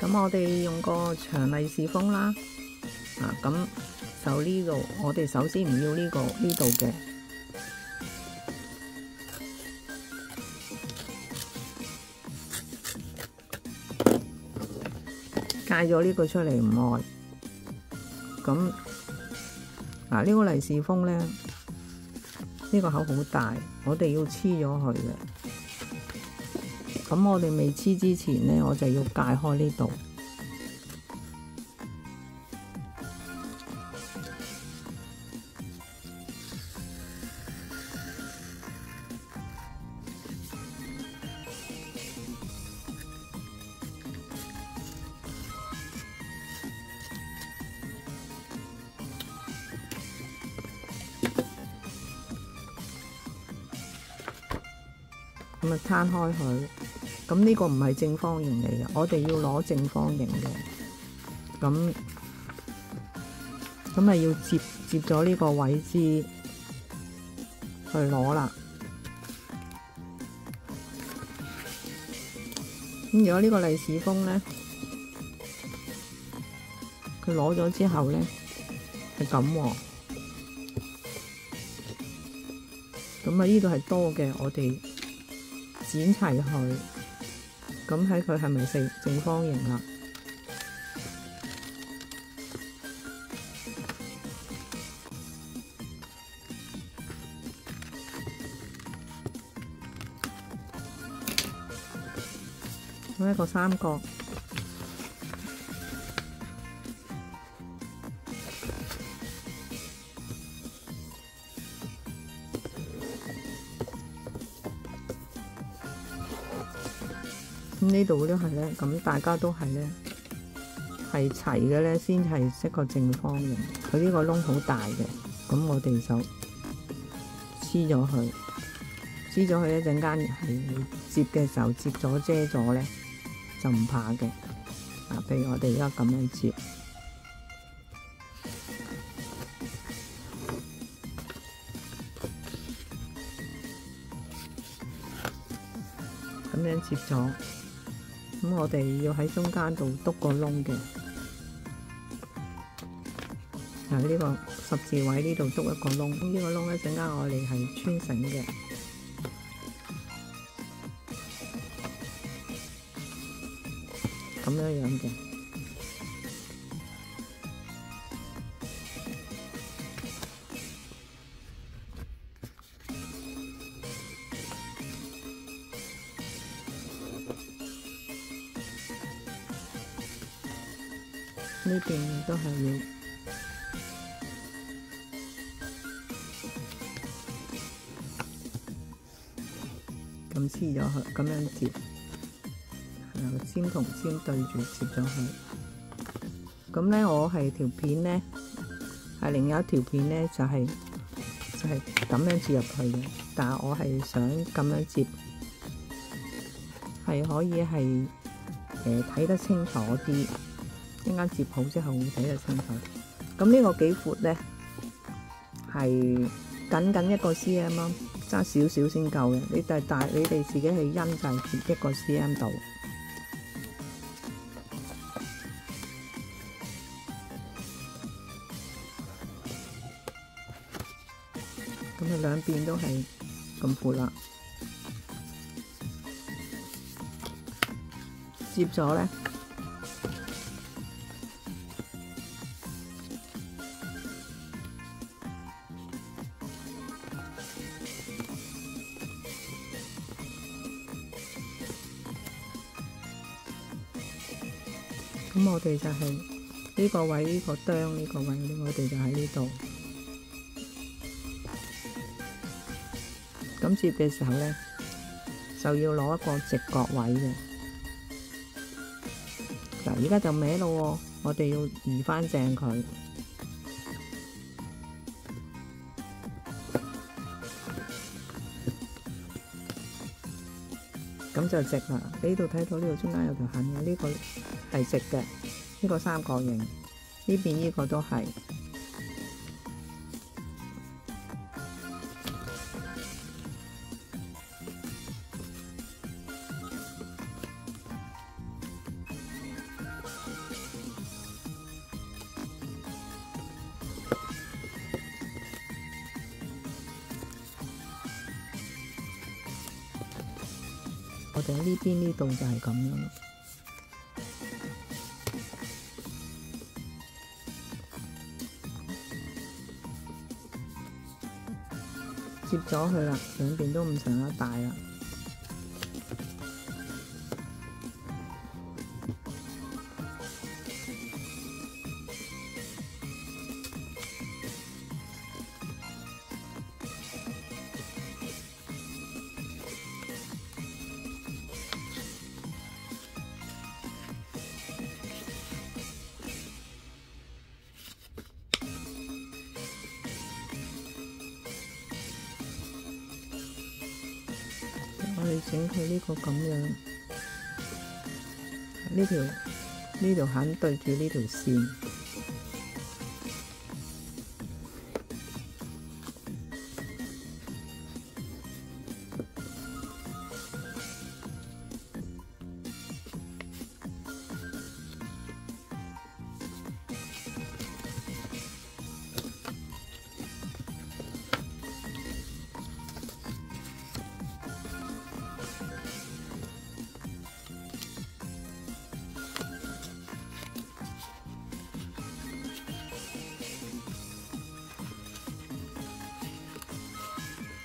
咁我哋用個長利是封啦，咁就呢度，我哋首先唔要呢度嘅，戒咗呢個出嚟唔愛。咁呢個利是封咧，呢個口好大，我哋要黐咗佢嘅。咁我哋未黐之前咧，我就要戒開呢度。咁啊攤開佢，咁呢個唔係正方形嚟嘅，我哋要攞正方形嘅。咁啊要接咗呢個位置去攞啦。咁如果呢個利是封咧，佢攞咗之後咧係咁喎。咁啊呢度係多嘅，我哋剪齊佢，咁睇佢係咪正方形啦？咁一個三角，咁呢度都係咧，咁大家都係咧，係齊嘅咧，先係一個正方形。佢呢個窿好大嘅，咁我哋就黐咗佢，黐咗佢一陣間係接嘅時候接咗遮咗咧，就唔怕嘅。譬如我哋而家咁樣接，咁樣接咗。咁我哋要喺中間度篤個窿嘅，呢個十字位呢度篤一個窿。咁呢個窿一陣間我哋係穿繩嘅，咁樣嘅。呢邊都係要咁黐咗佢，咁樣接，尖同尖對住接咗佢。咁咧，我係條片咧，係另一條片咧，就係咁樣接入去嘅。但係我係想咁樣接，係可以係睇得清楚啲。一陣間接好之後會睇得清楚。咁呢個幾闊咧，係僅1個 cm 咯，爭少少先夠嘅。你哋自己去因就係1個 cm 度。咁啊兩邊都係咁闊啦。接咗咧。咁我哋就係呢個位，呢個釘，呢個位，我哋就喺呢度。咁接嘅時候咧，就要攞一個直角位嘅。嗱，而家就歪咯，我哋要移翻正佢。咁就直啦。呢度睇到呢度中間有條痕嘅，呢個係直嘅，呢個三角形，呢邊呢個都係。我哋喺呢邊呢度就係咁樣咯。接咗佢啦，兩邊都咁上下大啦。我哋整佢呢個咁樣，呢條痕對住呢條線，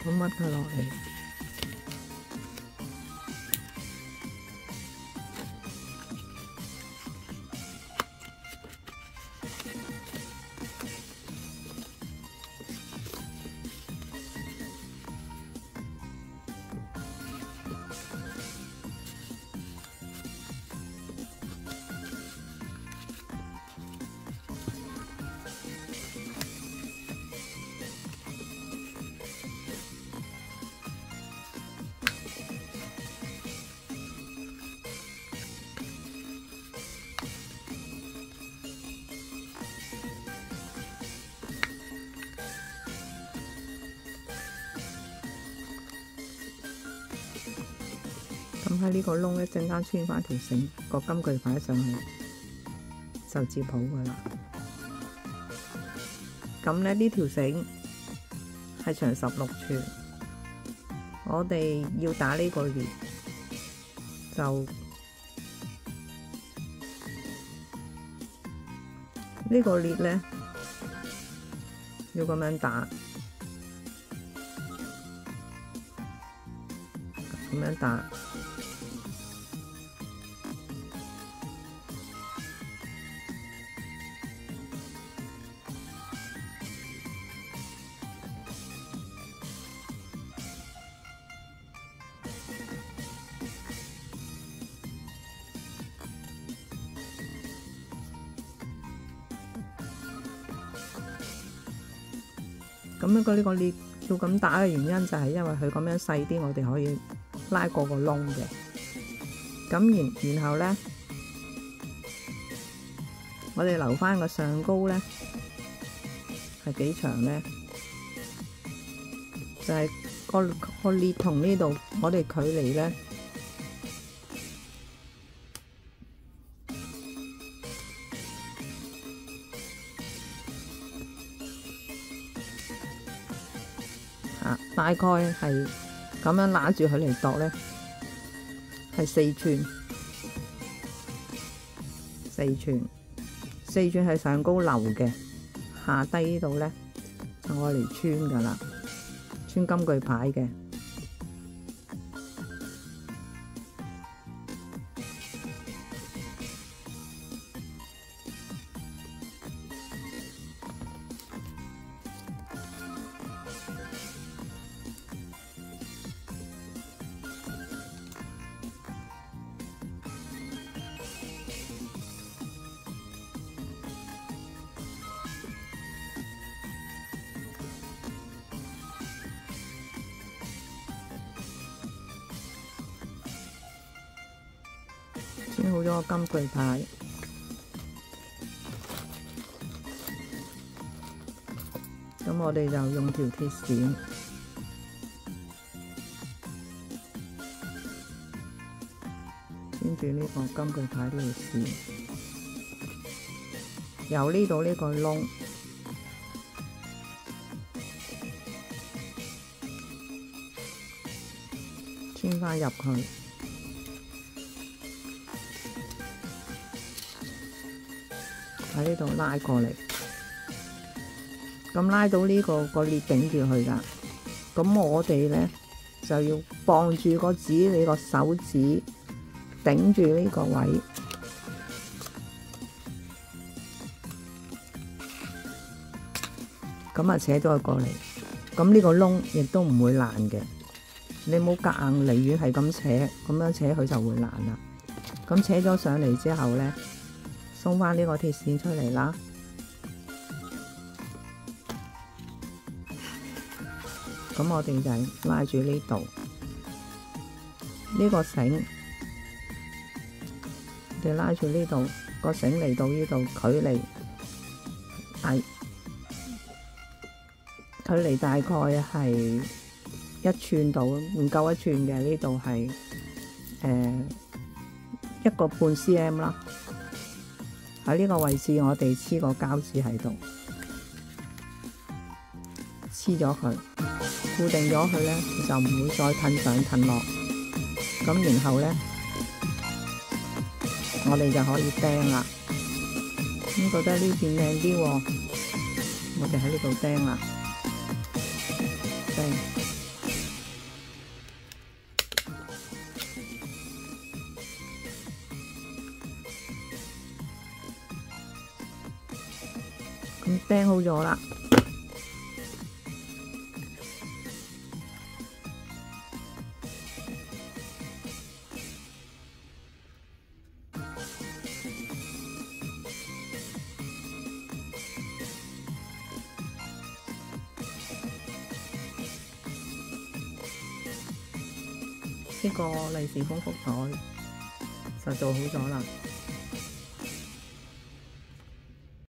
咁屈佢落嚟。咁喺呢個窿一陣間穿翻條繩，個金句擺上去就接好噶啦。咁咧呢條繩係長16寸，我哋要打呢個裂就呢個裂咧要咁樣打，咁樣打。咁呢個裂要咁打嘅原因就係因為佢咁樣細啲，我哋可以拉過個窿嘅。咁然後咧，我哋留翻個上高咧係幾長咧？就係個裂同呢度，我哋距離咧大概係咁樣揦住佢嚟度咧，係4寸，4寸係上高留嘅，下低呢度咧就愛嚟穿噶啦，穿金句牌嘅。穿好咗個金句牌，咁我哋就用條鐵線穿住呢個金句牌呢條線，由呢度呢個窿穿返入去。喺呢度拉過嚟，咁拉到呢個裂頂住佢㗎。咁我哋咧就要傍住個指，你個手指頂住呢個位，咁啊扯咗佢過嚟。咁呢個窿亦都唔會爛嘅。你冇夾硬離遠係咁扯，咁樣扯佢就會爛啦。咁扯咗上嚟之後咧，鬆翻呢個鐵線出嚟啦。咁我哋就係拉住呢度呢個繩，我哋拉住呢度個繩嚟到呢度，距離大概係1寸度，唔夠1寸嘅，呢度係1個半 cm 啦。喺呢個位置我哋黐個膠紙喺度，黐咗佢，固定咗佢咧，就唔會再褪上褪落。咁然後咧，我哋就可以釘啦。咁覺得呢邊靚啲喎，我哋喺呢度釘啦，釘。咁釘好咗啦。呢個利是封福袋就做好咗啦。